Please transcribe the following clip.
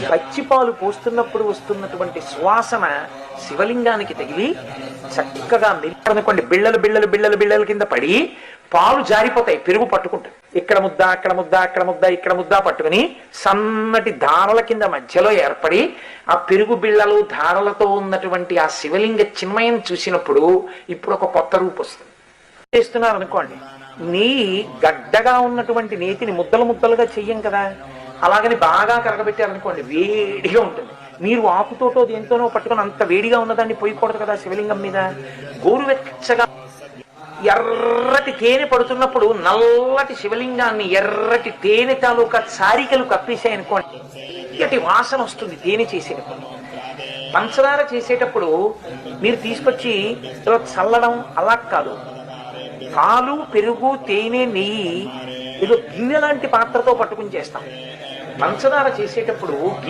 పచ్చిపాలు పోస్తున్నప్పుడు వస్తున్నటువంటి సువాసన శివలింగానికి తగిలి చక్కగా అనుకోండి, బిళ్ళలు బిళ్ళలు బిళ్ళలు బిళ్ళల కింద పడి పాలు జారిపోతాయి, పెరుగు పట్టుకుంటుంది. ఇక్కడ ముద్ద అక్కడ ముద్ద అక్కడ ముద్ద ఇక్కడ ముద్ద పట్టుకుని సన్నటి ధారల కింద మధ్యలో ఏర్పడి ఆ పెరుగు బిళ్ళలు ధారలతో ఉన్నటువంటి ఆ శివలింగ చిన్మయం చూసినప్పుడు ఇప్పుడు ఒక కొత్త రూపు వస్తుంది. చేస్తున్నారు అనుకోండి, నెయ్యి గడ్డగా ఉన్నటువంటి నేతిని ముద్దలు ముద్దలుగా చెయ్యం కదా, అలాగని బాగా కరగబెట్టారనుకోండి వేడిగా ఉంటుంది. మీరు ఆకుతోటో దేంతోనో పట్టుకుని అంత వేడిగా ఉన్నదాన్ని పోయకూడదు కదా శివలింగం మీద. గోరువెచ్చగా ఎర్రటి తేనె పడుతున్నప్పుడు నల్లటి శివలింగాన్ని ఎర్రటి తేనె తాలూకా చారికలు కప్పేసాయనుకోండి, ఇటు వాసన వస్తుంది. తేనె చేసేటప్పుడు, పంచదార చేసేటప్పుడు మీరు తీసుకొచ్చి చల్లడం అలా కాదు. పాలు పెరుగు తేనె నెయ్యి ఏదో గిన్నె లాంటి పాత్రతో పట్టుకుని చేస్తాం. పంచదార చేసేటప్పుడు